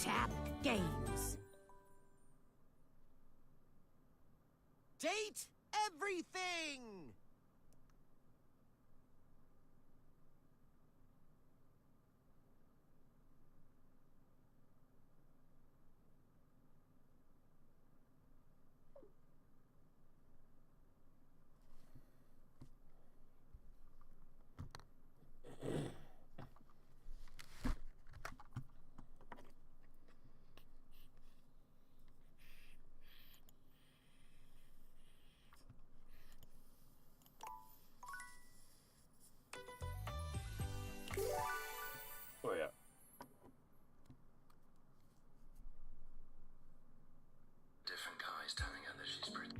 Tap Games. Date everything! Oh yeah. Different guys telling her that she's pretty.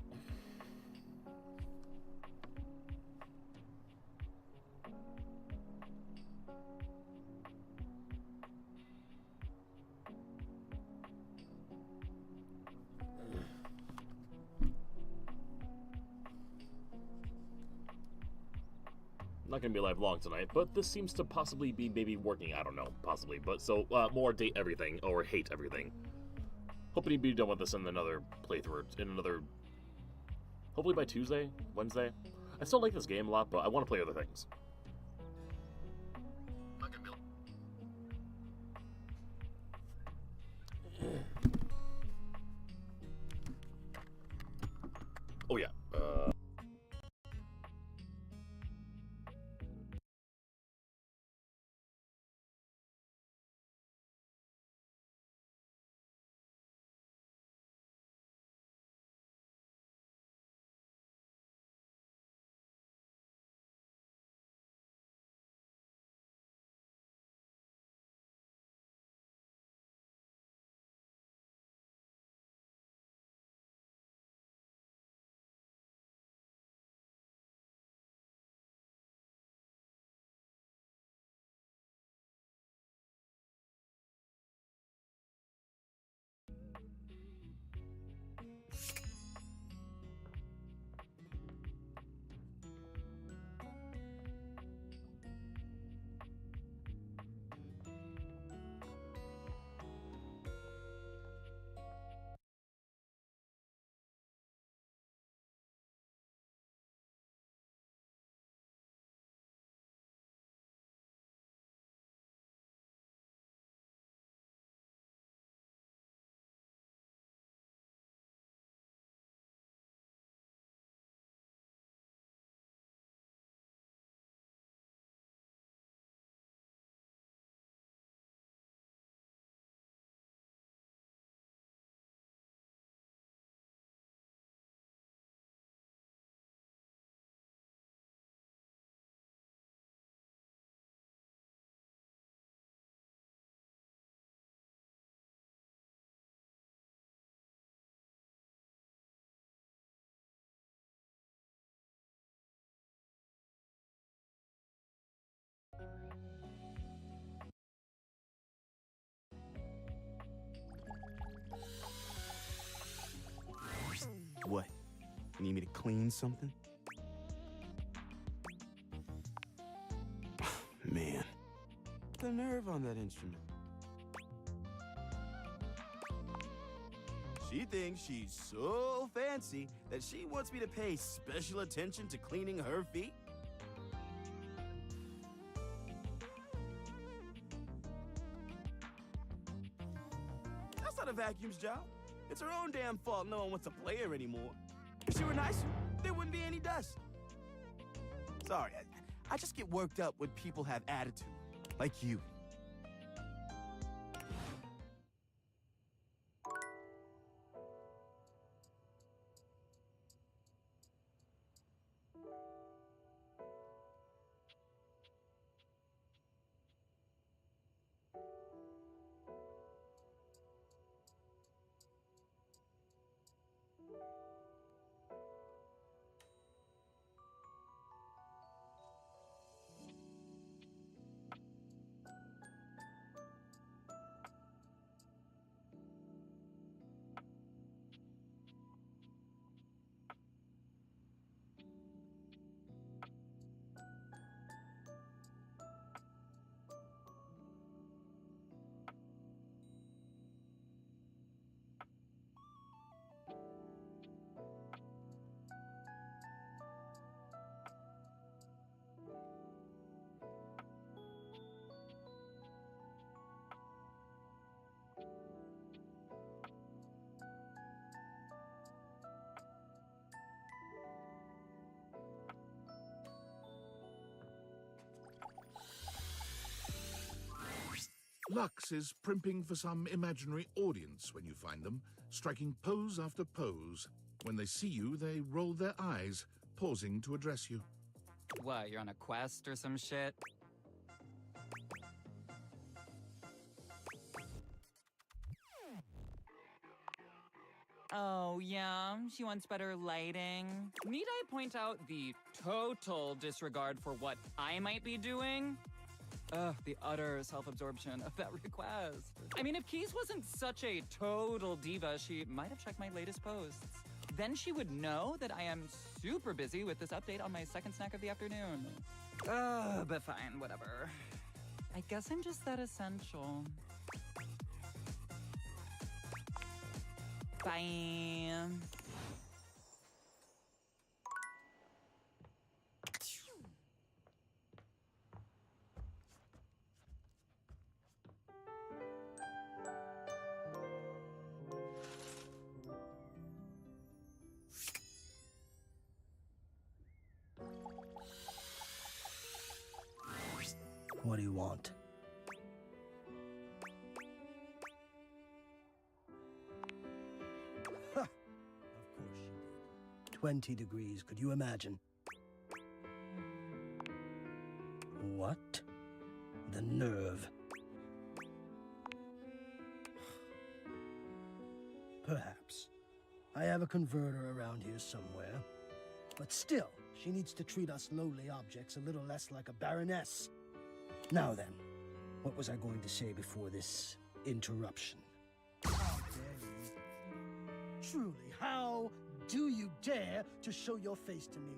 Not gonna be live long tonight, but this seems to possibly be maybe working. I don't know, possibly. But so more date everything or hate everything. Hoping to be done with this in another playthrough, hopefully by Tuesday, Wednesday. I still like this game a lot, but I want to play other things. Oh yeah. What? You need me to clean something? Man, the nerve on that instrument. She thinks she's so fancy that she wants me to pay special attention to cleaning her feet? That's not a vacuum's job. It's her own damn fault no one wants to play her anymore. If she were nicer, there wouldn't be any dust. Sorry, I just get worked up when people have attitude, like you. Lux is primping for some imaginary audience when you find them, striking pose after pose. When they see you, they roll their eyes, pausing to address you. What, you're on a quest or some shit? Oh, yeah, she wants better lighting. Need I point out the total disregard for what I might be doing? Ugh, the utter self-absorption of that request. I mean, if Keys wasn't such a total diva, she might have checked my latest posts. Then she would know that I am super busy with this update on my second snack of the afternoon. But fine, whatever. I guess I'm just that essential. Bye. What do you want? Ha! Of course she did. 20 degrees, could you imagine? What? The nerve. Perhaps. I have a converter around here somewhere. But still, she needs to treat us lowly objects a little less like a baroness. Now then, what was I going to say before this interruption? How dare you? Truly, how do you dare to show your face to me?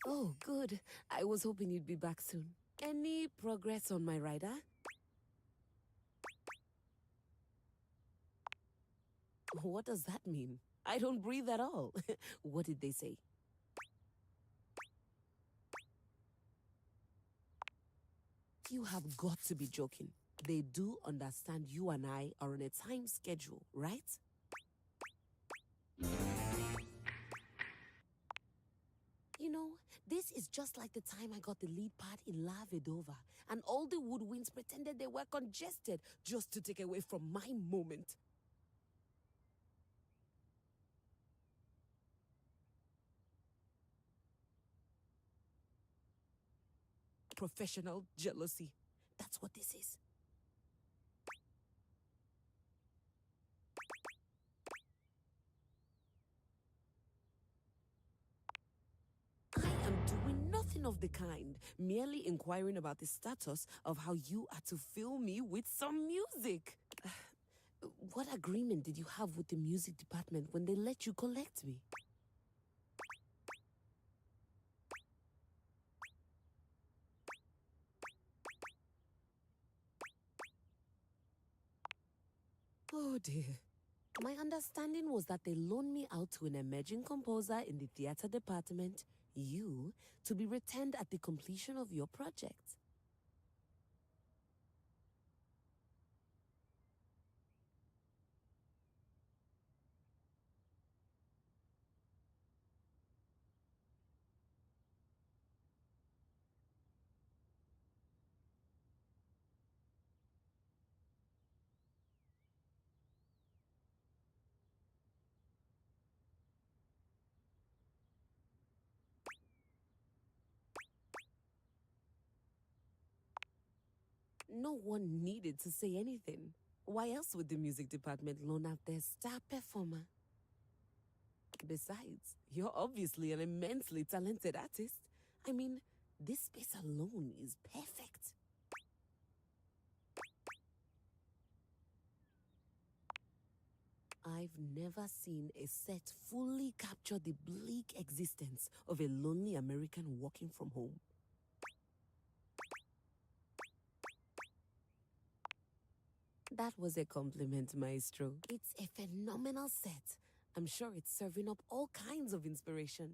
Oh, good. I was hoping you'd be back soon. Any progress on my rider? What does that mean? I don't breathe at all. What did they say? You have got to be joking. They do understand you and I are on a time schedule, right? You know, this is just like the time I got the lead part in La Vedova, and all the woodwinds pretended they were congested just to take away from my moment. Professional jealousy. That's what this is. I am doing nothing of the kind, merely inquiring about the status of how you are to fill me with some music. What agreement did you have with the music department when they let you collect me? Oh dear. My understanding was that they loaned me out to an emerging composer in the theater department, you, to be returned at the completion of your project. No one needed to say anything. Why else would the music department loan out their star performer? Besides, you're obviously an immensely talented artist. I mean, this space alone is perfect. I've never seen a set fully capture the bleak existence of a lonely American working from home. That was a compliment, Maestro. It's a phenomenal set. I'm sure it's serving up all kinds of inspiration.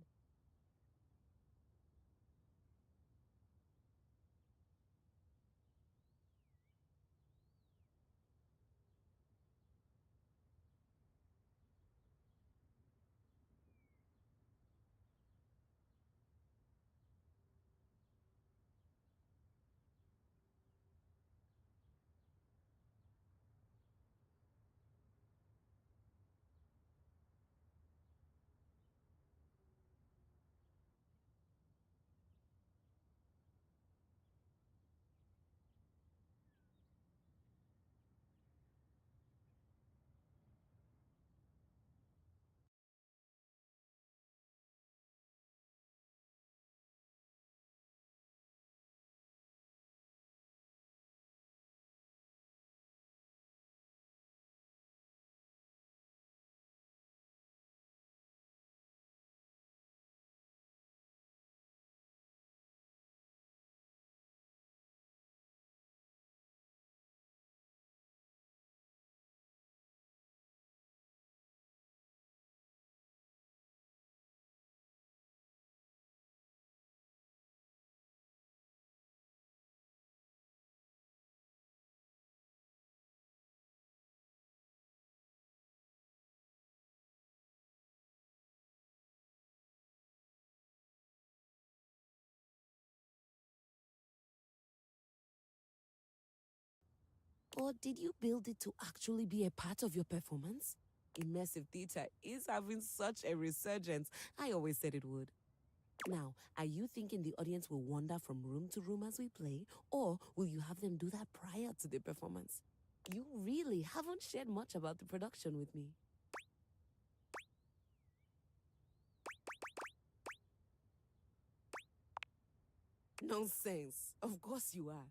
Or did you build it to actually be a part of your performance? Immersive theater is having such a resurgence. I always said it would. Now, are you thinking the audience will wander from room to room as we play, or will you have them do that prior to the performance? You really haven't shared much about the production with me. Nonsense. Of course you are.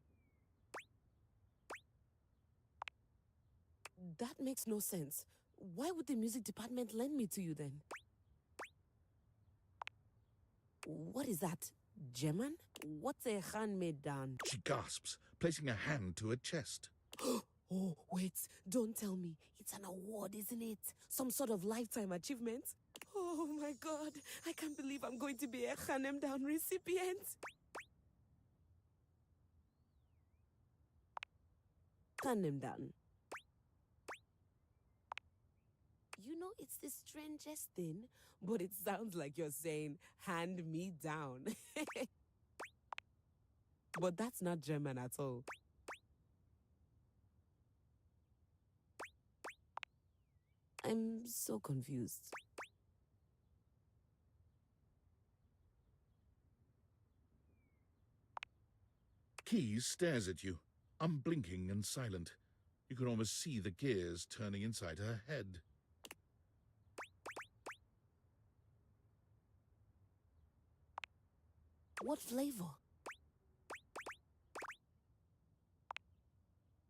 That makes no sense. Why would the music department lend me to you then? What is that? German? What's a handmade down? She gasps, placing a hand to her chest. Oh, wait, don't tell me. It's an award, isn't it? Some sort of lifetime achievement? Oh my god, I can't believe I'm going to be a Hanem Down recipient. Hanem Down. You know, it's the strangest thing, but it sounds like you're saying, hand me down. But that's not German at all. I'm so confused. Keys stares at you, unblinking and silent. You can almost see the gears turning inside her head. What flavor?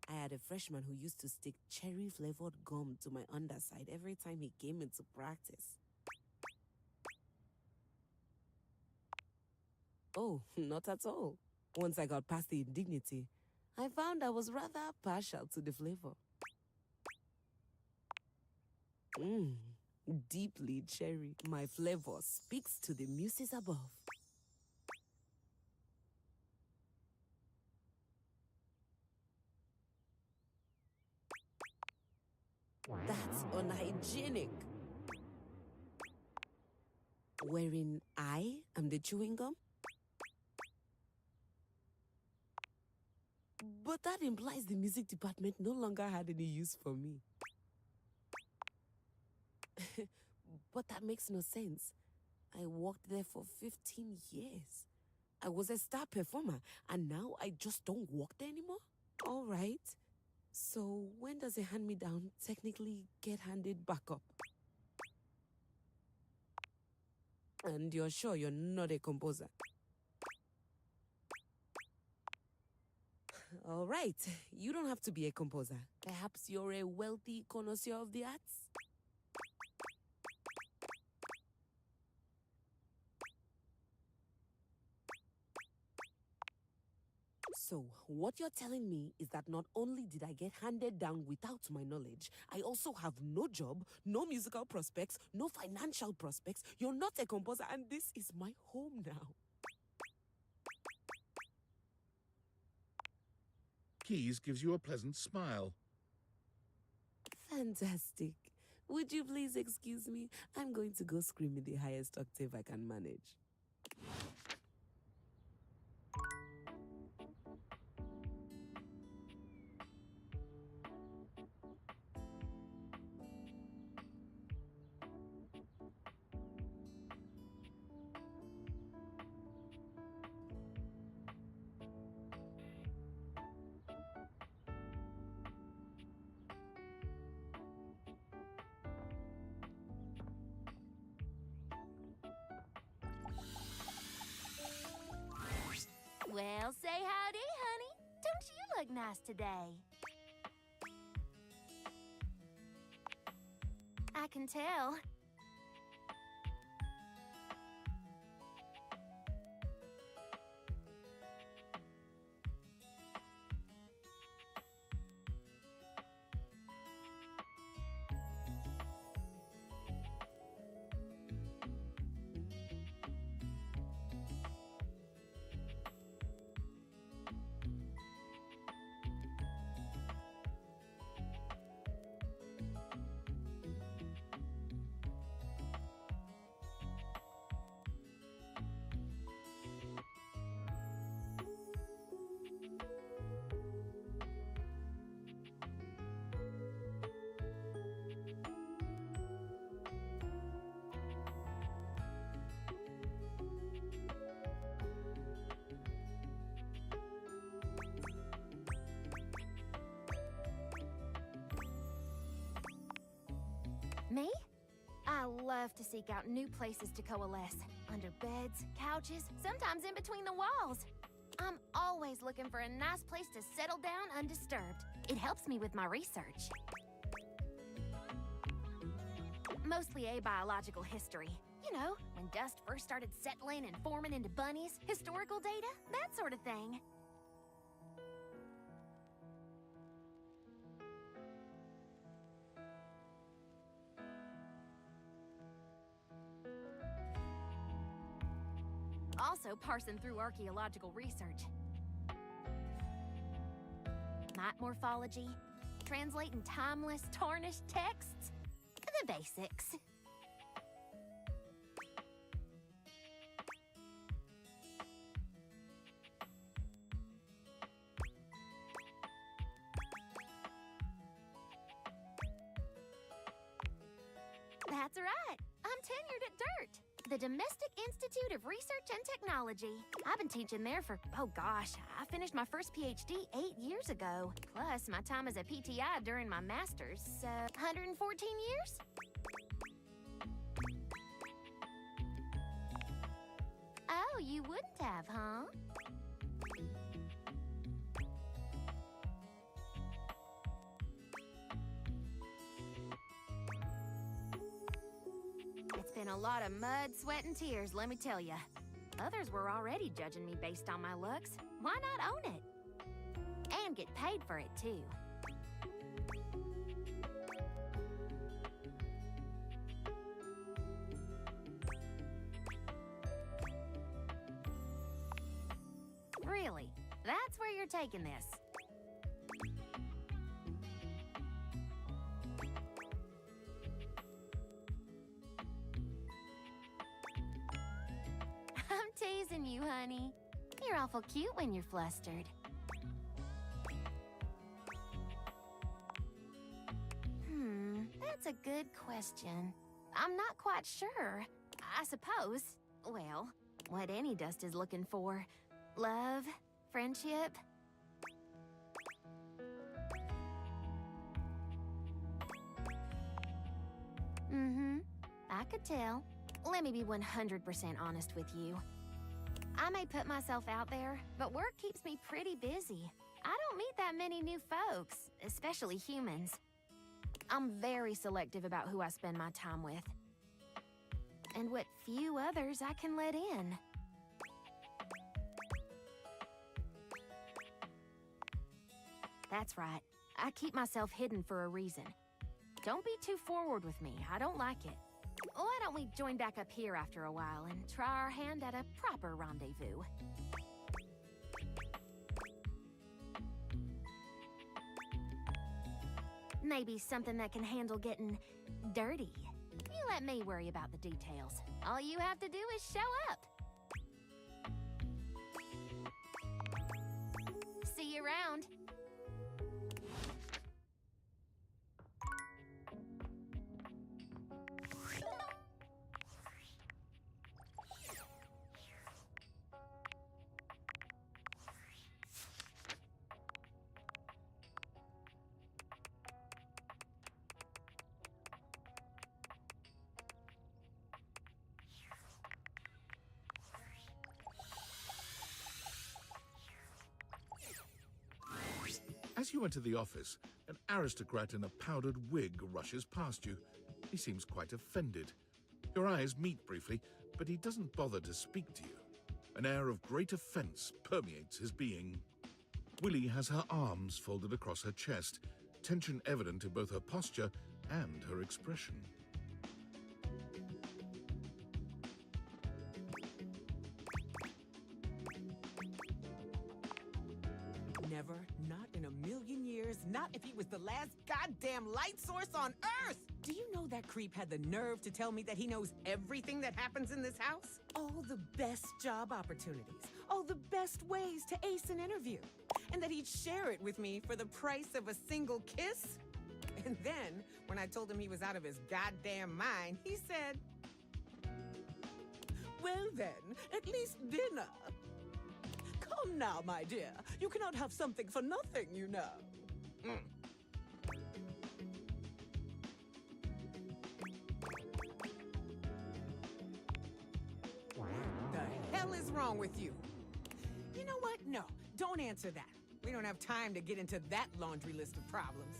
I had a freshman who used to stick cherry-flavored gum to my underside every time he came into practice. Oh, not at all. Once I got past the indignity, I found I was rather partial to the flavor. Deeply cherry. My flavor speaks to the muses above. That's unhygienic. Wherein I am the chewing gum? But that implies the music department no longer had any use for me. But that makes no sense. I worked there for 15 years. I was a star performer, and now I just don't work there anymore? All right. So when does a hand-me-down technically get handed back up? And you're sure you're not a composer? All right, you don't have to be a composer. Perhaps you're a wealthy connoisseur of the arts? So, what you're telling me is that not only did I get handed down without my knowledge, I also have no job, no musical prospects, no financial prospects. You're not a composer, and this is my home now. Keys gives you a pleasant smile. Fantastic. Would you please excuse me? I'm going to go scream in the highest octave I can manage. Well, say howdy, honey. Don't you look nice today? I can tell. Me? I love to seek out new places to coalesce. Under beds, couches, sometimes in between the walls. I'm always looking for a nice place to settle down undisturbed. It helps me with my research. Mostly abiological history. You know, when dust first started settling and forming into bunnies, historical data, that sort of thing. Also parsing through archaeological research. Mite morphology, translating timeless, tarnished texts. The basics. That's right. I'm tenured at DIRT, the Domestic Institute of Research and Technology. I've been teaching there for, oh gosh, I finished my first PhD 8 years ago. Plus, my time as a PTI during my master's, 114 years? Oh, you wouldn't have, huh? It's been a lot of mud, sweat, and tears, let me tell you. Others were already judging me based on my looks. Why not own it? And get paid for it, too. Really? That's where you're taking this? I'm teasing you, honey. You're awful cute when you're flustered. That's a good question. I'm not quite sure. I suppose, well, what any dust is looking for. Love, friendship. I could tell. Let me be 100% honest with you. I may put myself out there, but work keeps me pretty busy. I don't meet that many new folks, especially humans. I'm very selective about who I spend my time with. And what few others I can let in. That's right. I keep myself hidden for a reason. Don't be too forward with me. I don't like it. Why don't we join back up here after a while and try our hand at a proper rendezvous? Maybe something that can handle getting dirty. You let me worry about the details. All you have to do is show up. See you around. As you enter the office, an aristocrat in a powdered wig rushes past you. He seems quite offended. Your eyes meet briefly, but he doesn't bother to speak to you. An air of great offense permeates his being. Willie has her arms folded across her chest, tension evident in both her posture and her expression. Never, not in a million years, not if he was the last goddamn light source on Earth! Do you know that creep had the nerve to tell me that he knows everything that happens in this house? All the best job opportunities, all the best ways to ace an interview, and that he'd share it with me for the price of a single kiss? And then, when I told him he was out of his goddamn mind, he said, "Well then, at least dinner." Come now, my dear. You cannot have something for nothing, you know. What the hell is wrong with you? You know what? No, don't answer that. We don't have time to get into that laundry list of problems.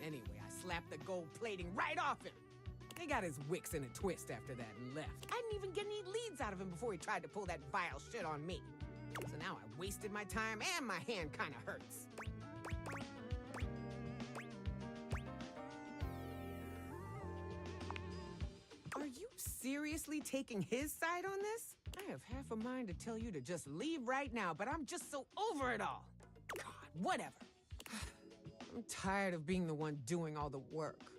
Anyway, I slapped the gold plating right off him. He got his wicks in a twist after that and left. I didn't even get any leads out of him before he tried to pull that vile shit on me. So now I wasted my time and my hand kinda hurts. Are you seriously taking his side on this? I have half a mind to tell you to just leave right now, but I'm just so over it all. God, whatever. I'm tired of being the one doing all the work.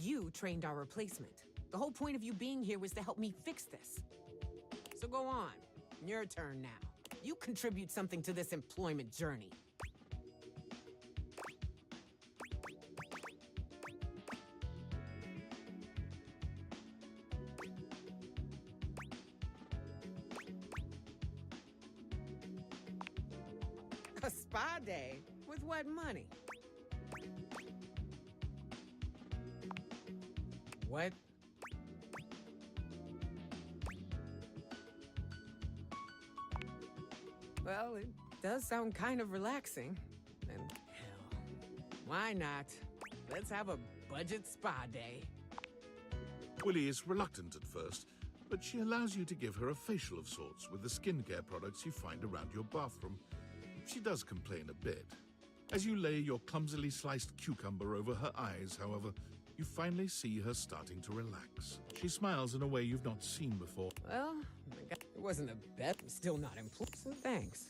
You trained our replacement. The whole point of you being here was to help me fix this. So go on. Your turn now. You contribute something to this employment journey. A spa day? With what money? What? Well, it does sound kind of relaxing. And hell, why not? Let's have a budget spa day. Willie is reluctant at first, but she allows you to give her a facial of sorts with the skincare products you find around your bathroom. She does complain a bit. As you lay your clumsily sliced cucumber over her eyes, however, you finally see her starting to relax. She smiles in a way you've not seen before. Well, it wasn't a bet. I'm still not employed, so thanks.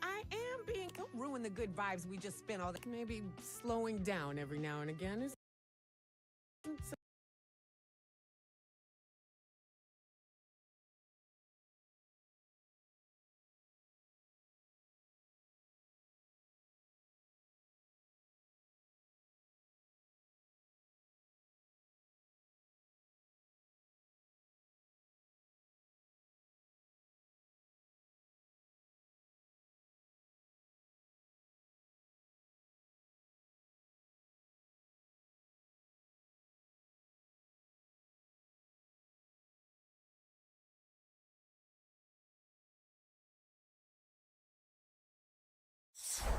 I am being... Don't ruin the good vibes we just spent all that. Maybe slowing down every now and again is...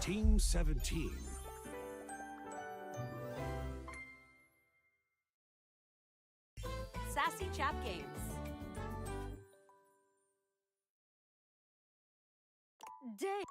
Team 17. Sassy Chap Games. Dang.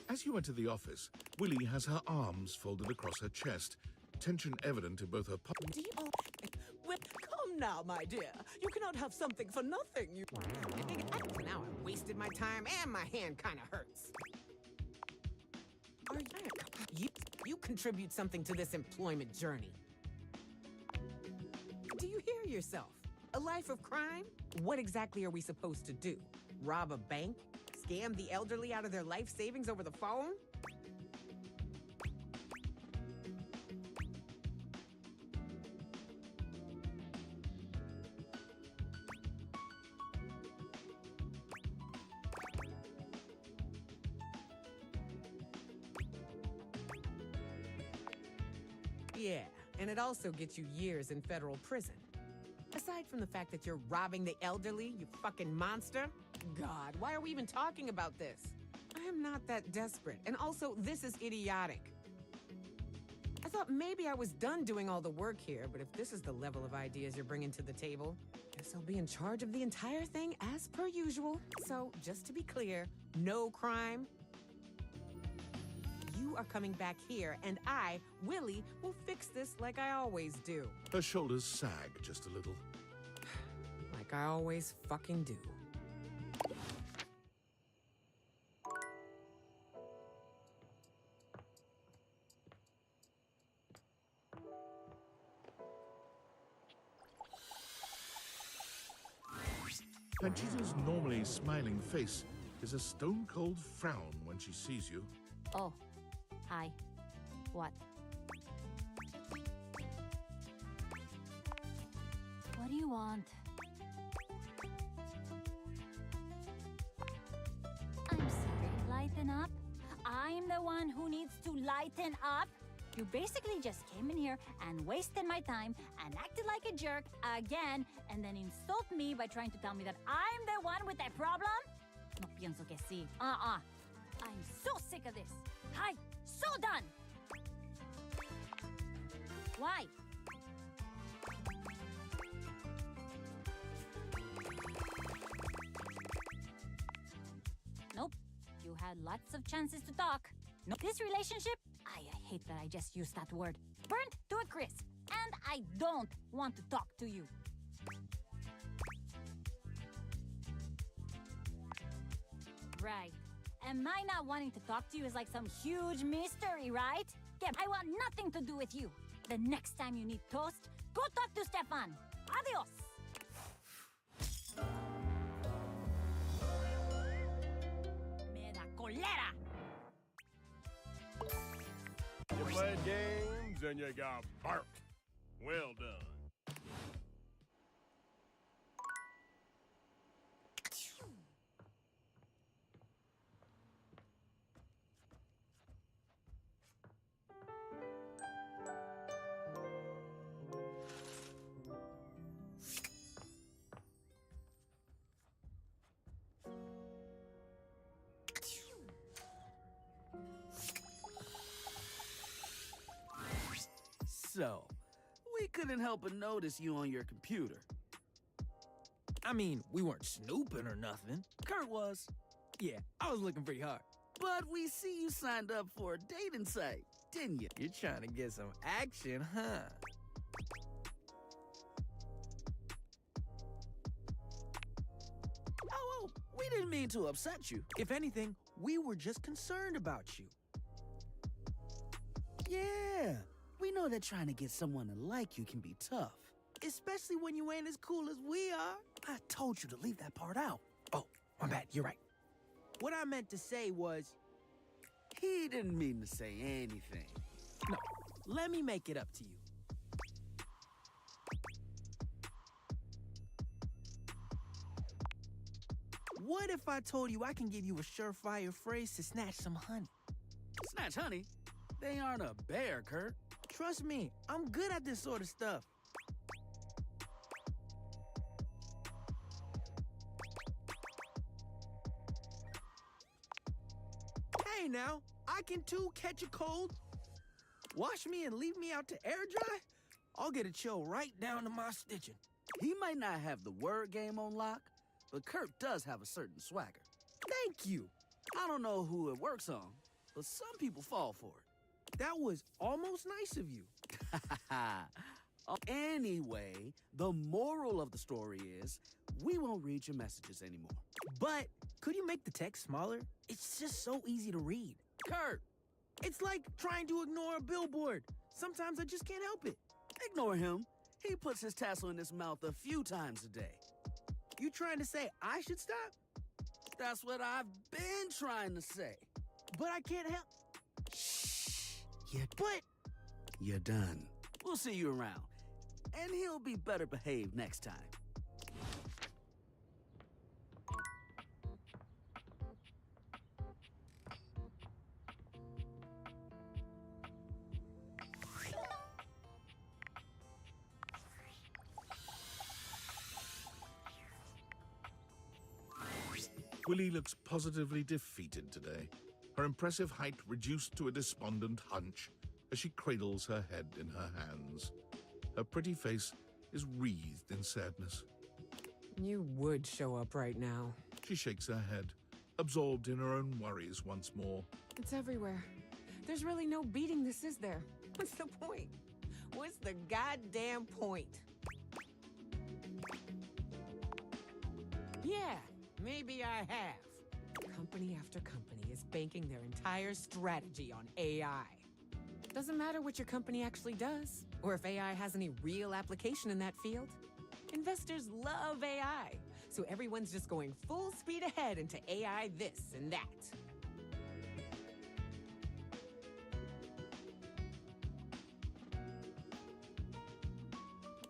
As you enter the office, Willie has her arms folded across her chest, tension evident in both her Well, come now, my dear. You cannot have something for nothing. Now I wasted my time and my hand kind of hurts. Are you contribute something to this employment journey? Do you hear yourself? A life of crime? What exactly are we supposed to do? Rob a bank? Scam the elderly out of their life savings over the phone? Yeah, and it also gets you years in federal prison. Aside from the fact that you're robbing the elderly, you fucking monster. God, why are we even talking about this? I am not that desperate, and also, this is idiotic. I thought maybe I was done doing all the work here, but if this is the level of ideas you're bringing to the table, guess I'll be in charge of the entire thing as per usual. So, just to be clear, no crime. You are coming back here, and I, Willie, will fix this like I always do. Her shoulders sag just a little. Like I always fucking do. Panchita's normally smiling face is a stone-cold frown when she sees you. Oh. Hi. What? What do you want? I'm sorry, lighten up? I'm the one who needs to lighten up? You basically just came in here and wasted my time and acted like a jerk again and then insult me by trying to tell me that I'm the one with a problem? No pienso que sí. I'm so sick of this. Hi, so done! Why? Nope. You had lots of chances to talk. No, this relationship, I hate that I just used that word. Burnt to a crisp. And I don't want to talk to you. Right. And my not wanting to talk to you is like some huge mystery, right? Yeah, I want nothing to do with you. The next time you need toast, go talk to Stefan. Adios! Me da cólera! You played games and you got burnt. Well done. So, we couldn't help but notice you on your computer. I mean, we weren't snooping or nothing. Kurt was. Yeah, I was looking pretty hard. But we see you signed up for a dating site, didn't you? You're trying to get some action, huh? Oh, we didn't mean to upset you. If anything, we were just concerned about you. Yeah, we know that trying to get someone to like you can be tough. Especially when you ain't as cool as we are. I told you to leave that part out. Oh, my bad, you're right. What I meant to say was... He didn't mean to say anything. No, let me make it up to you. What if I told you I can give you a surefire phrase to snatch some honey? Snatch honey? They aren't a bear, Kurt. Trust me, I'm good at this sort of stuff. Hey now, I can too catch a cold. Wash me and leave me out to air dry? I'll get a chill right down to my stitching. He might not have the word game on lock, but Kurt does have a certain swagger. Thank you. I don't know who it works on, but some people fall for it. That was almost nice of you. Anyway, the moral of the story is we won't read your messages anymore. But could you make the text smaller? It's just so easy to read. Kurt! It's like trying to ignore a billboard. Sometimes I just can't help it. Ignore him. He puts his tassel in his mouth a few times a day. You trying to say I should stop? That's what I've been trying to say. But I can't help. Shh. But You're done. We'll see you around. And he'll be better behaved next time. Willie looks positively defeated today, her impressive height reduced to a despondent hunch as she cradles her head in her hands. Her pretty face is wreathed in sadness. You would show up right now. She shakes her head, absorbed in her own worries once more. It's everywhere. There's really no beating this, is there? What's the point? What's the goddamn point? Yeah, maybe I have. Company after company is banking their entire strategy on AI. Doesn't matter what your company actually does, or if AI has any real application in that field. Investors love AI, so everyone's just going full speed ahead into AI this and that.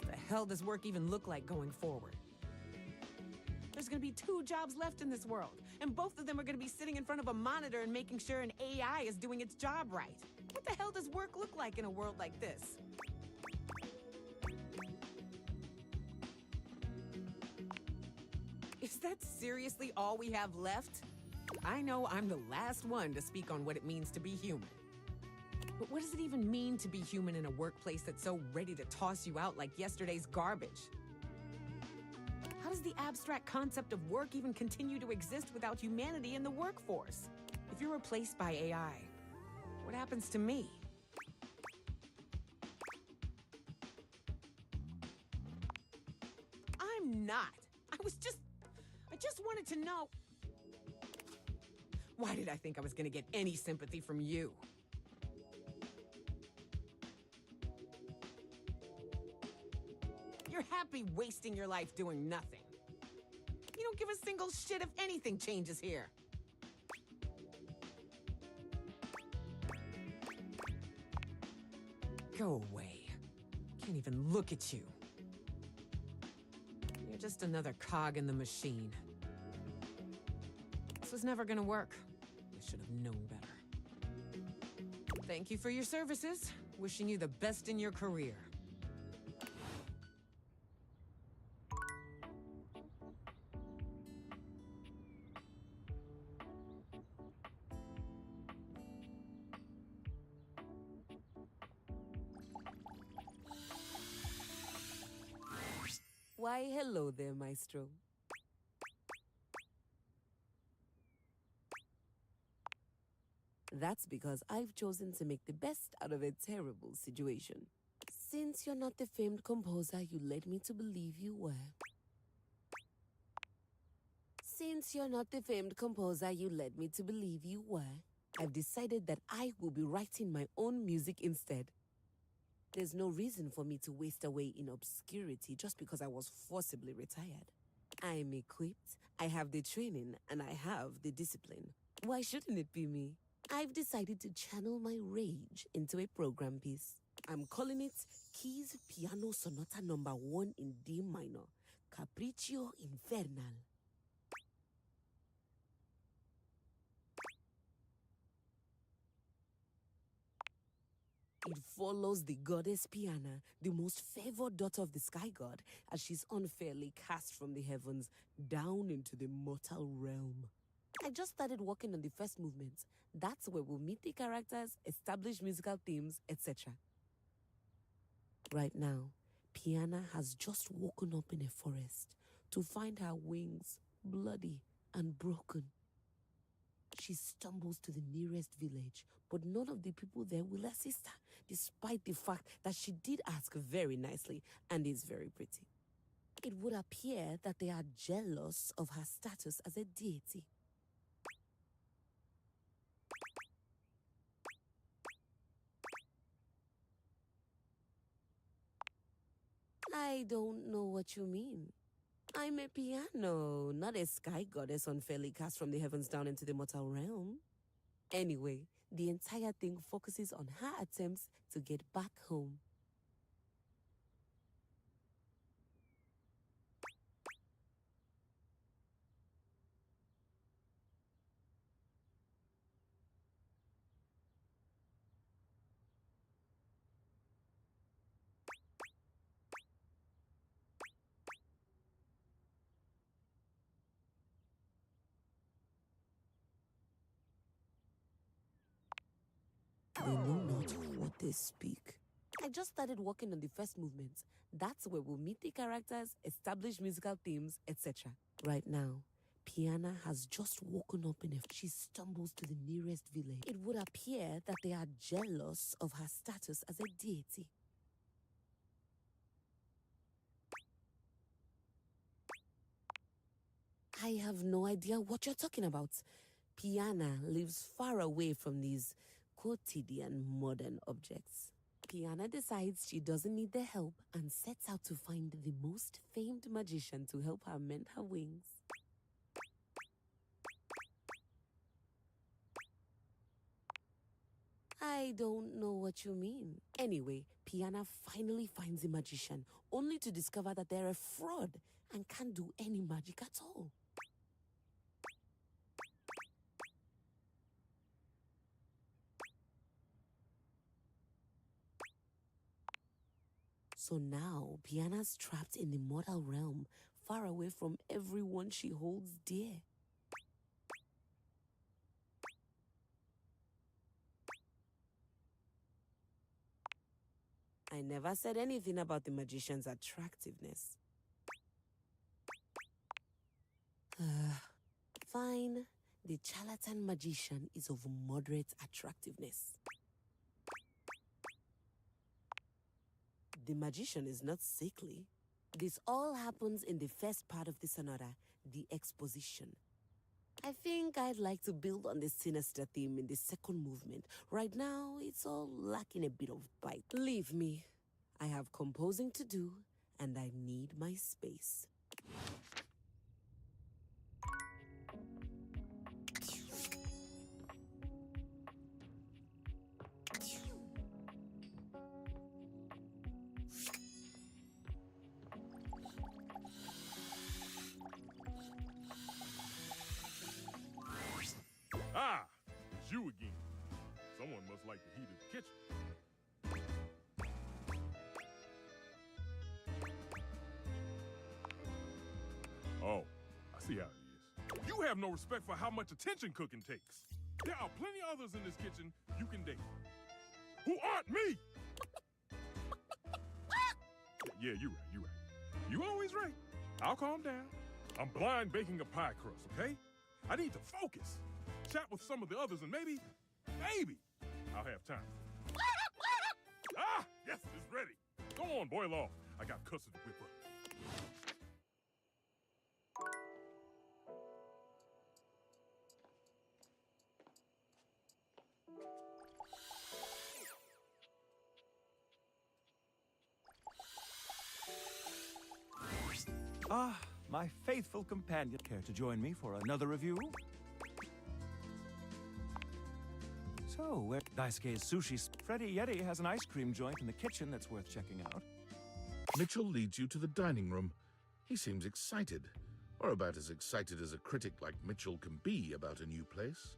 The hell does work even look like going forward? There's gonna be 2 jobs left in this world, and both of them are gonna be sitting in front of a monitor and making sure an AI is doing its job right. What the hell does work look like in a world like this? Is that seriously all we have left? I know I'm the last one to speak on what it means to be human. But what does it even mean to be human in a workplace that's so ready to toss you out like yesterday's garbage? How does the abstract concept of work even continue to exist without humanity in the workforce? If you're replaced by AI, what happens to me? I'm not. I just wanted to know. Why did I think I was gonna get any sympathy from you? You're happy wasting your life doing nothing. You don't give a single shit if anything changes here. Go away. Can't even look at you. You're just another cog in the machine. This was never gonna work. I should have known better. Thank you for your services. Wishing you the best in your career. Why, hello there, Maestro. That's because I've chosen to make the best out of a terrible situation. Since you're not the famed composer you led me to believe you were. I've decided that I will be writing my own music instead. There's no reason for me to waste away in obscurity just because I was forcibly retired. I'm equipped, I have the training, and I have the discipline. Why shouldn't it be me? I've decided to channel my rage into a program piece. I'm calling it Keys Piano Sonata No. 1 in D minor, Capriccio Infernal. It follows the goddess Piana, the most favored daughter of the sky god, as she's unfairly cast from the heavens down into the mortal realm. I just started working on the first movement. That's where we'll meet the characters, establish musical themes, etc. Right now, Piana has just woken up in a forest to find her wings bloody and broken. She stumbles to the nearest village, but none of the people there will assist her, despite the fact that she did ask very nicely and is very pretty. It would appear that they are jealous of her status as a deity. I don't know what you mean. I'm a piano, not a sky goddess unfairly cast from the heavens down into the mortal realm. Anyway, the entire thing focuses on her attempts to get back home. They know not what they speak. I just started working on the first movement. That's where we'll meet the characters, establish musical themes, etc. Right now, Piana has just woken up in a... She stumbles to the nearest village. It would appear that they are jealous of her status as a deity. I have no idea what you're talking about. Piana lives far away from these quotidian modern objects. Piana decides she doesn't need their help and sets out to find the most famed magician to help her mend her wings. I don't know what you mean. Anyway, Piana finally finds a magician, only to discover that they're a fraud and can't do any magic at all. So now, Piana's trapped in the mortal realm, far away from everyone she holds dear. I never said anything about the magician's attractiveness. Fine. The charlatan magician is of moderate attractiveness. The magician is not sickly. This all happens in the first part of the sonata, the exposition. I think I'd like to build on the sinister theme in the second movement. Right now, it's all lacking a bit of bite. Leave me. I have composing to do, and I need my space. Ah, it's you again. Someone must like the heat of the kitchen. Oh, I see how it is. You have no respect for how much attention cooking takes. There are plenty others in this kitchen you can date. Who aren't me! Yeah, you're right. You always right. I'll calm down. I'm blind baking a pie crust, okay? I need to focus. Chat with some of the others and maybe I'll have time. Ah, yes, it's ready. Go on, boil off. I got custard to whip up. Ah, my faithful companion. Care to join me for another review? So, where Daisuke's sushi... Freddy Yeti has an ice cream joint in the kitchen that's worth checking out. Mitchell leads you to the dining room. He seems excited, or about as excited as a critic like Mitchell can be about a new place.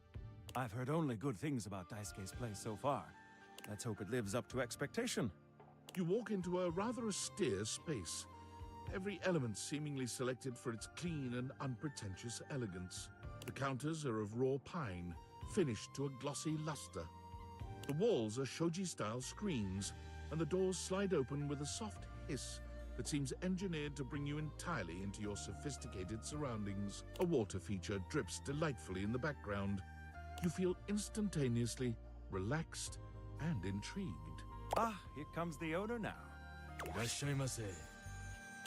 I've heard only good things about Daisuke's place so far. Let's hope it lives up to expectation. You walk into a rather austere space, every element seemingly selected for its clean and unpretentious elegance. The counters are of raw pine, finished to a glossy luster. The walls are shoji-style screens, and the doors slide open with a soft hiss that seems engineered to bring you entirely into your sophisticated surroundings. A water feature drips delightfully in the background. You feel instantaneously relaxed and intrigued. Ah, here comes the owner now.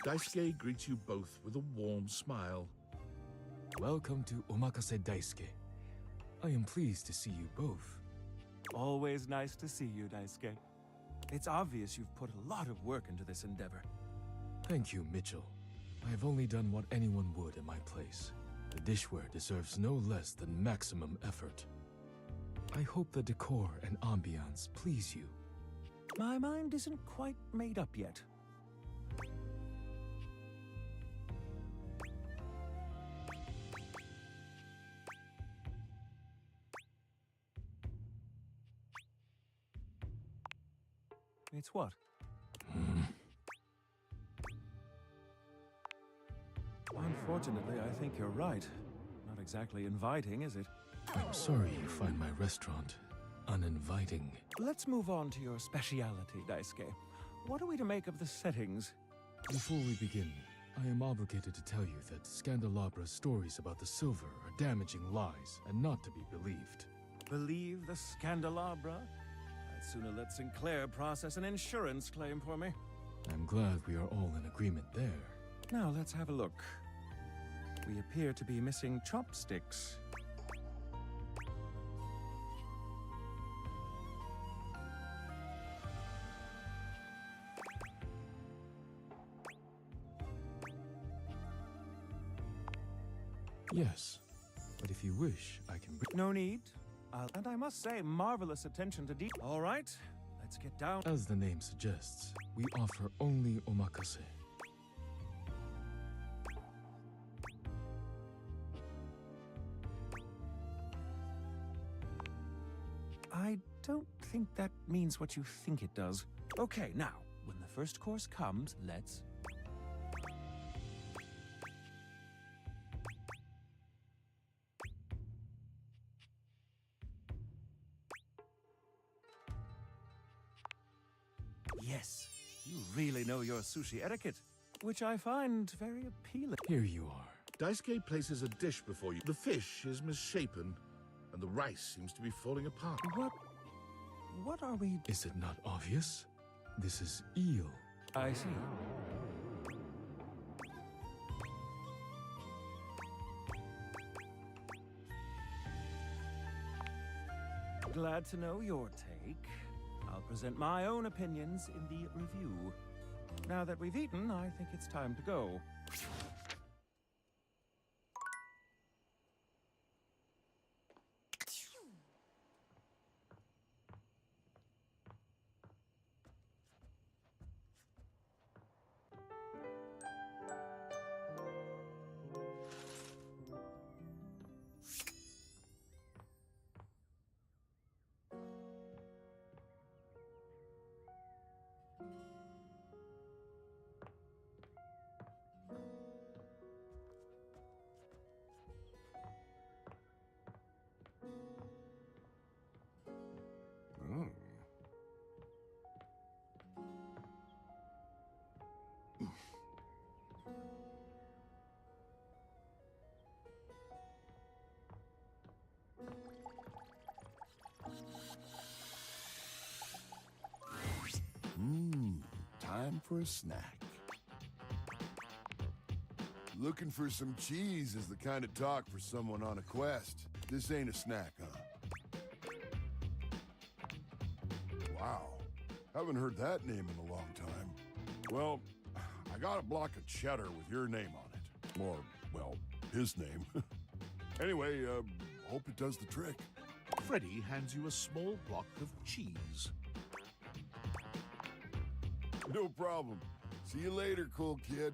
Daisuke greets you both with a warm smile. Welcome to Omakase Daisuke. I am pleased to see you both. Always nice to see you, Daisuke. It's obvious you've put a lot of work into this endeavor. Thank you, Mitchell. I have only done what anyone would in my place. The dishware deserves no less than maximum effort. I hope the decor and ambiance please you. My mind isn't quite made up yet. It's what? Unfortunately, I think you're right. Not exactly inviting, is it? I'm sorry you find my restaurant uninviting. Let's move on to your speciality, Daisuke. What are we to make of the settings? Before we begin, I am obligated to tell you that Scandalabra's stories about the silver are damaging lies and not to be believed. Believe the Scandalabra? I'd sooner let Sinclair process an insurance claim for me. I'm glad we are all in agreement there. Now let's have a look. We appear to be missing chopsticks. Yes, but if you wish, I can bring... No need. And I must say, marvelous attention to detail. All right, let's get down. As the name suggests, we offer only omakase. I don't think that means what you think it does. Okay, now, when the first course comes, let's... Yes, you really know your sushi etiquette, which I find very appealing. Here you are. Daisuke places a dish before you. The fish is misshapen, and the rice seems to be falling apart. What are we... Is it not obvious? This is eel. I see. Glad to know your take. I'll present my own opinions in the review. Now that we've eaten, I think it's time to go. Time for a snack. Looking for some cheese is the kind of talk for someone on a quest. This ain't a snack, huh? Wow. Haven't heard that name in a long time. Well, I got a block of cheddar with your name on it. Or, well, his name. Anyway, hope it does the trick. Freddy hands you a small block of cheese. No problem. See you later, cool kid.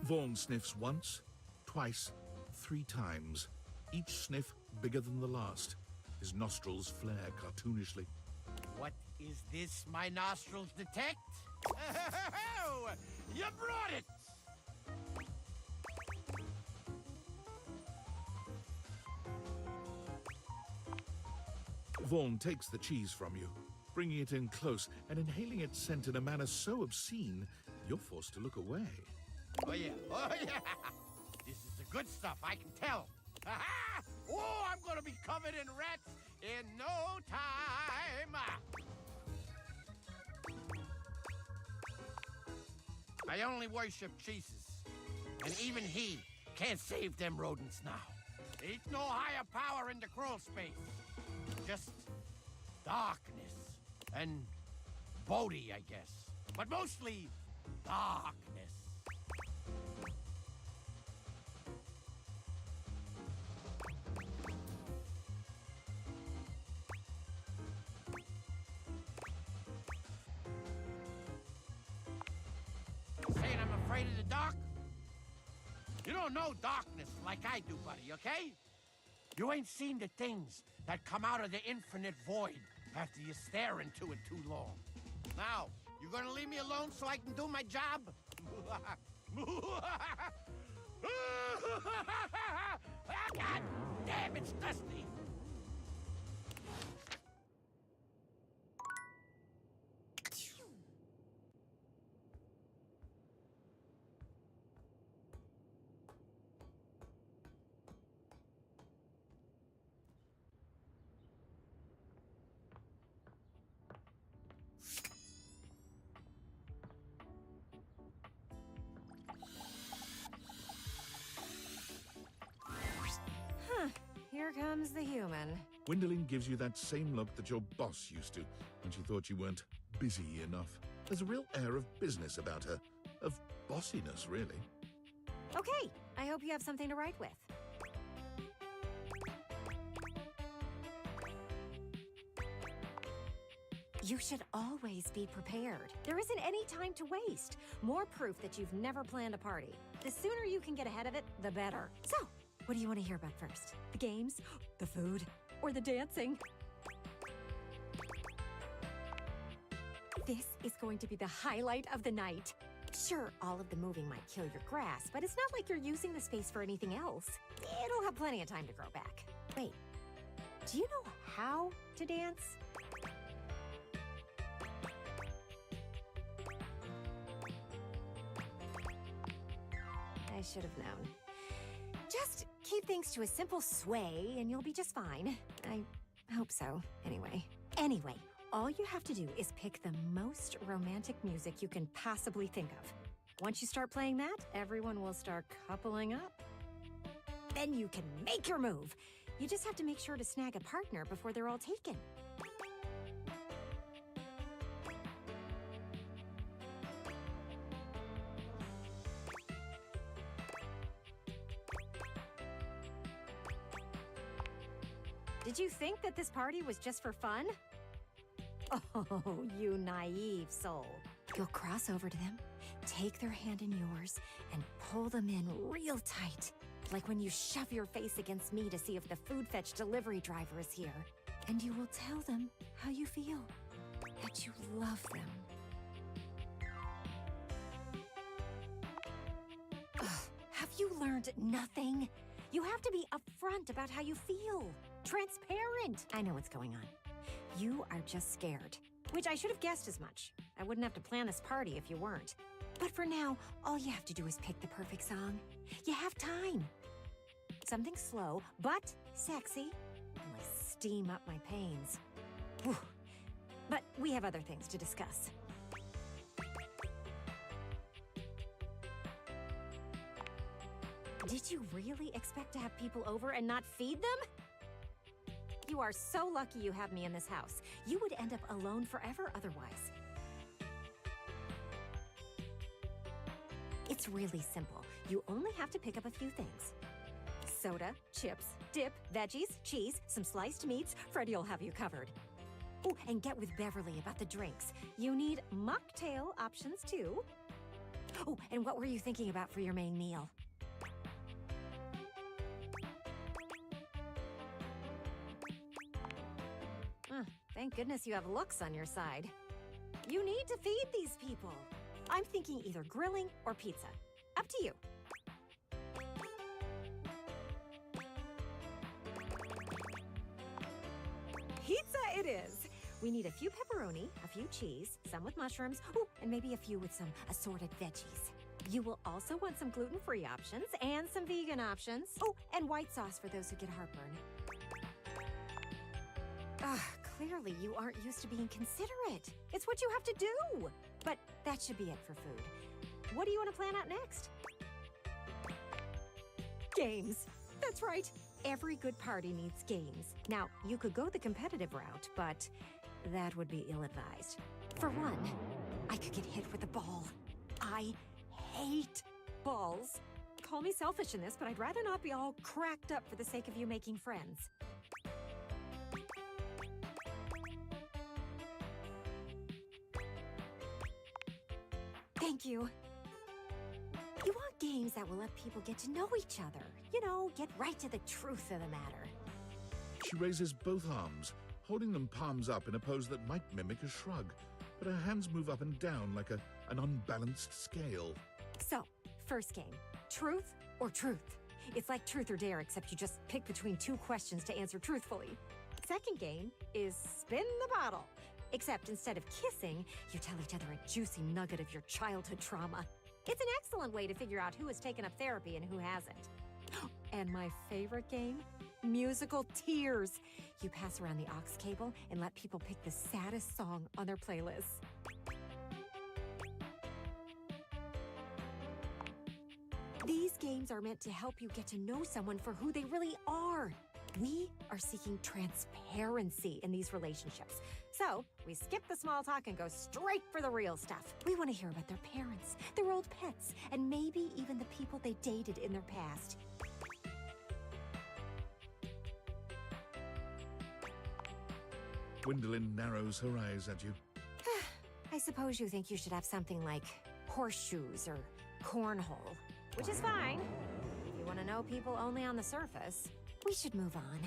Vaughn sniffs once, twice, 3 times. Each sniff bigger than the last. His nostrils flare cartoonishly. What is this my nostrils detect? Oh, you brought it! Vaughn takes the cheese from you, bringing it in close and inhaling its scent in a manner so obscene, you're forced to look away. Oh, yeah. Oh, yeah. This is the good stuff, I can tell. Ha-ha! Oh, I'm gonna be covered in rats in no time. I only worship Jesus, and even he can't save them rodents now. Ain't no higher power in the crawl space. Just darkness and Bodhi, I guess. But mostly darkness. Saying I'm afraid of the dark? You don't know darkness like I do, buddy, okay? You ain't seen the things that come out of the infinite void after you stare into it too long. Now, you gonna leave me alone so I can do my job? God damn, it's dusty. Here comes the human. Gwyndolin gives you that same look that your boss used to when she thought you weren't busy enough. There's a real air of business about her. Of bossiness, really. Okay, I hope you have something to write with. You should always be prepared. There isn't any time to waste. More proof that you've never planned a party. The sooner you can get ahead of it, the better. So, what do you want to hear about first? The games, the food, or the dancing? This is going to be the highlight of the night. Sure, all of the moving might kill your grass, but it's not like you're using the space for anything else. It'll have plenty of time to grow back. Wait, do you know how to dance? I should have known. Just keep things to a simple sway and you'll be just fine. I hope so, anyway. Anyway, all you have to do is pick the most romantic music you can possibly think of. Once you start playing that, everyone will start coupling up. Then you can make your move. You just have to make sure to snag a partner before they're all taken. Did you think that this party was just for fun? Oh, you naive soul. You'll cross over to them, take their hand in yours, and pull them in real tight. Like when you shove your face against me to see if the food fetch delivery driver is here. And you will tell them how you feel. That you love them. Ugh, have you learned nothing? You have to be upfront about how you feel. Transparent. I know what's going on. You are just scared. Which I should have guessed as much. I wouldn't have to plan this party if you weren't. But for now, all you have to do is pick the perfect song. You have time. Something slow, but sexy. Will steam up my pains. Whew. But we have other things to discuss. Did you really expect to have people over and not feed them? You are so lucky you have me in this house. You would end up alone forever otherwise. It's really simple. You only have to pick up a few things. Soda, chips, dip, veggies, cheese, some sliced meats. Freddie'll have you covered. Oh, and get with Beverly about the drinks. You need mocktail options too. Oh, and what were you thinking about for your main meal? Thank goodness you have looks on your side. You need to feed these people. I'm thinking either grilling or pizza. Up to you. Pizza it is. We need a few pepperoni, a few cheese, some with mushrooms, and maybe a few with some assorted veggies. You will also want some gluten-free options and some vegan options. Oh, and white sauce for those who get heartburn. Clearly you aren't used to being considerate. It's what you have to do. But that should be it for food. What do you want to plan out next? Games. That's right. Every good party needs games. Now, you could go the competitive route, but that would be ill-advised. For one, I could get hit with a ball. I hate balls. Call me selfish in this, but I'd rather not be all cracked up for the sake of you making friends. Thank you. You want games that will let people get to know each other. You know, get right to the truth of the matter. She raises both arms, holding them palms up in a pose that might mimic a shrug, but her hands move up and down like an unbalanced scale. So, first game, truth or truth? It's like truth or dare, except you just pick between two questions to answer truthfully. Second game is spin the bottle. Except instead of kissing, you tell each other a juicy nugget of your childhood trauma. It's an excellent way to figure out who has taken up therapy and who hasn't. And my favorite game? Musical tears. You pass around the aux cable and let people pick the saddest song on their playlists. These games are meant to help you get to know someone for who they really are. We are seeking transparency in these relationships. So, we skip the small talk and go straight for the real stuff. We want to hear about their parents, their old pets, and maybe even the people they dated in their past. Gwendolyn narrows her eyes at you. I suppose you think you should have something like horseshoes or cornhole, which is fine. If you want to know people only on the surface, we should move on.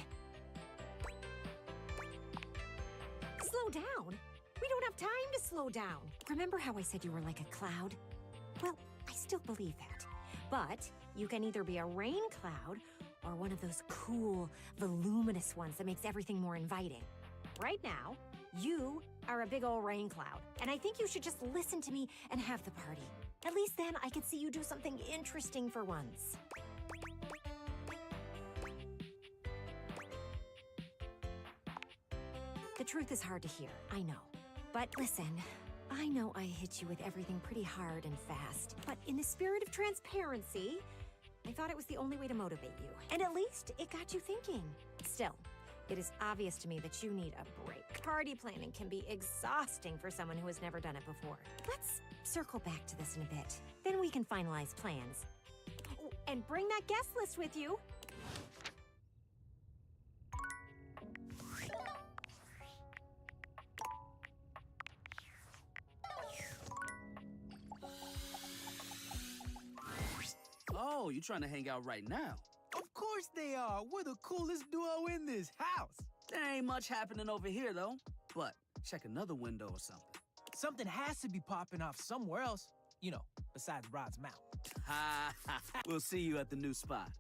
Slow down? We don't have time to slow down. Remember how I said you were like a cloud? Well, I still believe that. But you can either be a rain cloud or one of those cool, voluminous ones that makes everything more inviting. Right now, you are a big old rain cloud, and I think you should just listen to me and have the party. At least then I could see you do something interesting for once. The truth is hard to hear, I know. But listen, I know I hit you with everything pretty hard and fast, but in the spirit of transparency, I thought it was the only way to motivate you. And at least it got you thinking. Still, it is obvious to me that you need a break. Party planning can be exhausting for someone who has never done it before. Let's circle back to this in a bit. Then we can finalize plans. Oh, and bring that guest list with you. Oh, you trying to hang out right now? Of course they are. We're the coolest duo in this house. There ain't much happening over here, though. But check another window or something. Something has to be popping off somewhere else. You know, besides Rod's mouth. Ha ha. We'll see you at the new spot.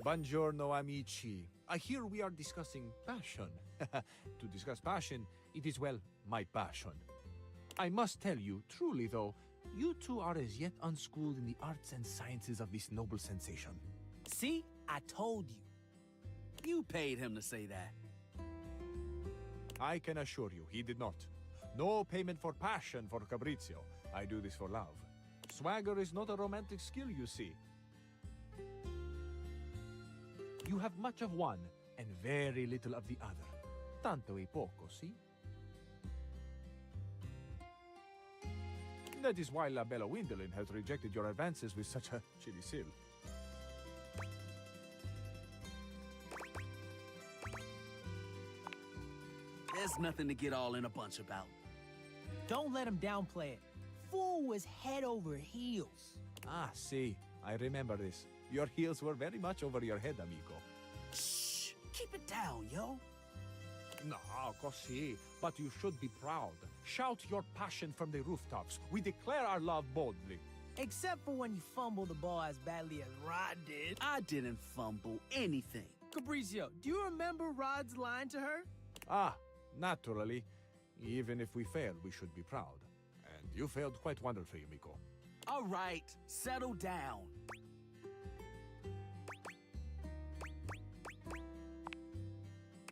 Buongiorno, amici. I hear we are discussing passion. To discuss passion, it is, well, my passion. I must tell you, truly though, you two are as yet unschooled in the arts and sciences of this noble sensation. See? I told you. You paid him to say that. I can assure you, he did not. No payment for passion for Fabrizio. I do this for love. Swagger is not a romantic skill, you see. You have much of one and very little of the other. Tanto e poco, see? That is why La Bella Windolin has rejected your advances with such a chilly seal. There's nothing to get all in a bunch about. Don't let him downplay it. Fool was head over heels. Ah, see. I remember this. Your heels were very much over your head, amico. Shh! Keep it down, yo. No, così. But you should be proud. Shout your passion from the rooftops. We declare our love boldly. Except for when you fumble the ball as badly as Rod did. I didn't fumble anything. Capricio, do you remember Rod's line to her? Ah, naturally. Even if we failed, we should be proud. And you failed quite wonderfully, amico. All right, settle down.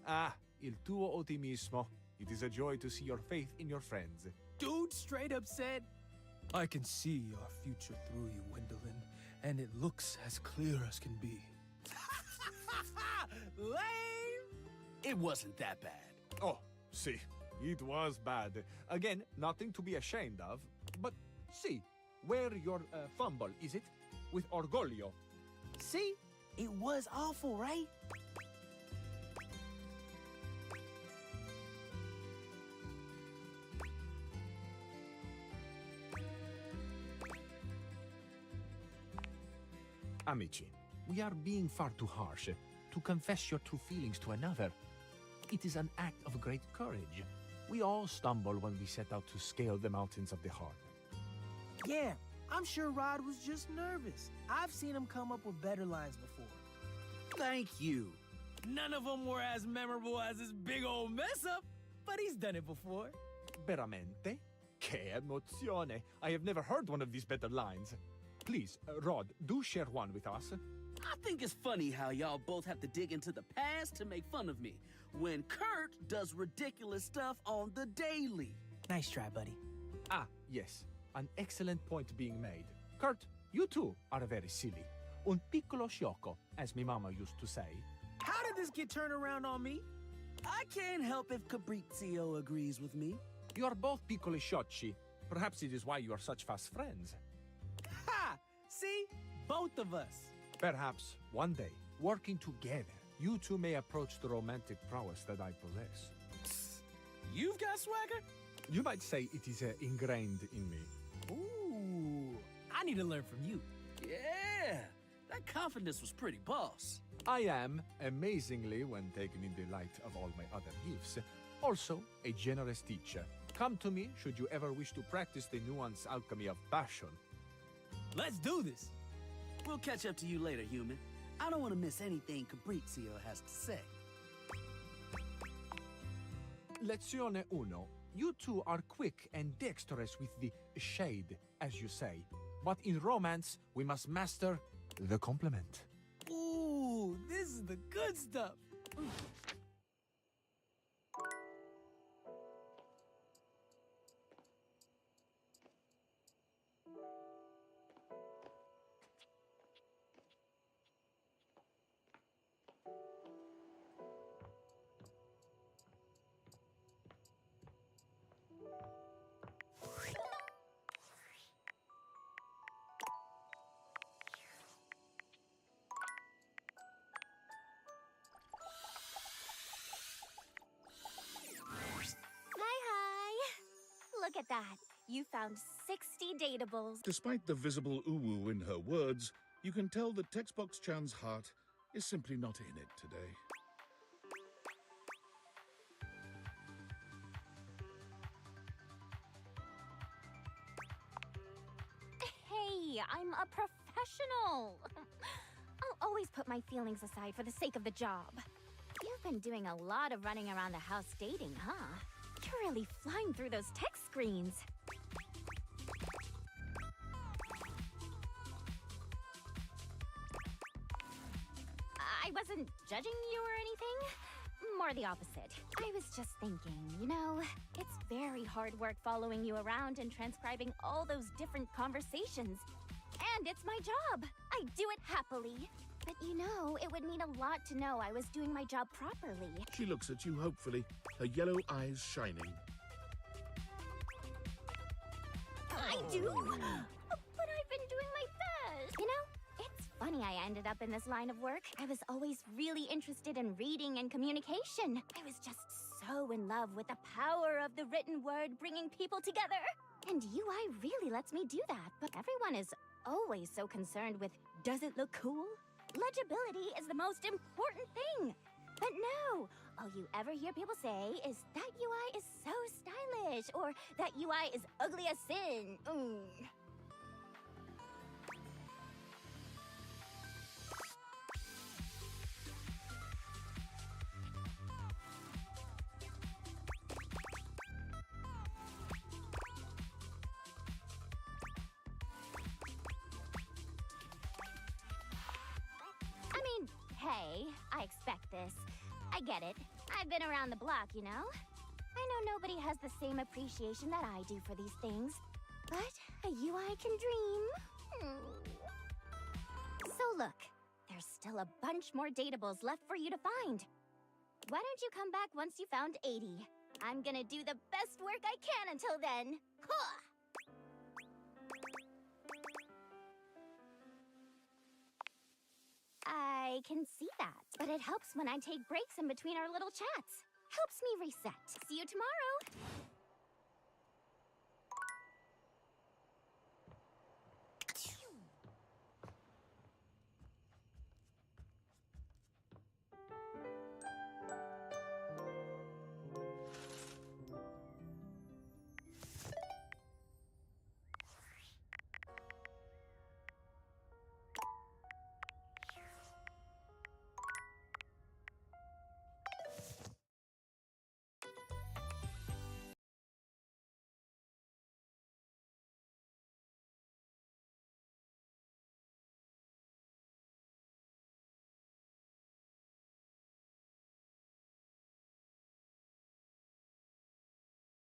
Ah, il tuo ottimismo. It is a joy to see your faith in your friends. Dude straight up said, I can see our future through you, Wendolin, and it looks as clear as can be. Lame! It wasn't that bad. Oh, see, it was bad. Again, nothing to be ashamed of. But see, where your fumble, is it? With orgoglio. See? It was awful, right? Amici, we are being far too harsh. To confess your true feelings to another, it is an act of great courage. We all stumble when we set out to scale the mountains of the heart. Yeah, I'm sure Rod was just nervous. I've seen him come up with better lines before. Thank you. None of them were as memorable as this big old mess-up, but he's done it before. Veramente? Che emozione! I have never heard one of these better lines. Please, Rod, do share one with us. I think it's funny how y'all both have to dig into the past to make fun of me, when Kurt does ridiculous stuff on the daily. Nice try, buddy. Ah, yes. An excellent point being made. Kurt, you too are very silly. Un piccolo sciocco, as my mama used to say. How did this get turned around on me? I can't help if Cabrizio agrees with me. You are both piccoli sciocchi. Perhaps it is why you are such fast friends. Ha! See? Both of us. Perhaps one day, working together, you two may approach the romantic prowess that I possess. Psst. You've got swagger? You might say it is ingrained in me. Ooh, I need to learn from you. Yeah, that confidence was pretty boss. I am, amazingly, when taken in the light of all my other gifts, also a generous teacher. Come to me should you ever wish to practice the nuanced alchemy of passion. Let's do this. We'll catch up to you later, human. I don't want to miss anything Cabrizio has to say. Lezione 1. You two are quick and dexterous with the shade, as you say. But in romance, we must master the compliment. Ooh, this is the good stuff. Look at that. You found 60 datables. Despite the visible uwu in her words, you can tell that Textbox-chan's heart is simply not in it today. Hey, I'm a professional. I'll always put my feelings aside for the sake of the job. You've been doing a lot of running around the house dating, huh? You're really flying through those text screens. I wasn't judging you or anything. More more the opposite. I was just thinking, you know, it's very hard work following you around and transcribing all those different conversations. And it's my job. I do it happily. But you know, it would mean a lot to know I was doing my job properly. She looks at you hopefully, her yellow eyes shining. I do? But I've been doing my best. You know, it's funny I ended up in this line of work. I was always really interested in reading and communication. I was just so in love with the power of the written word bringing people together. And UI really lets me do that. But everyone is always so concerned with, does it look cool? Legibility is the most important thing. But no, all you ever hear people say is that UI is so stylish, or that UI is ugly as sin. I mean, hey, I expect this. I get it. I've been around the block, you know? I know nobody has the same appreciation that I do for these things, but a UI can dream. So look, there's still a bunch more datables left for you to find. Why don't you come back once you found 80? I'm gonna do the best work I can until then. Huh! I can see that, but it helps when I take breaks in between our little chats. Helps me reset. See you tomorrow.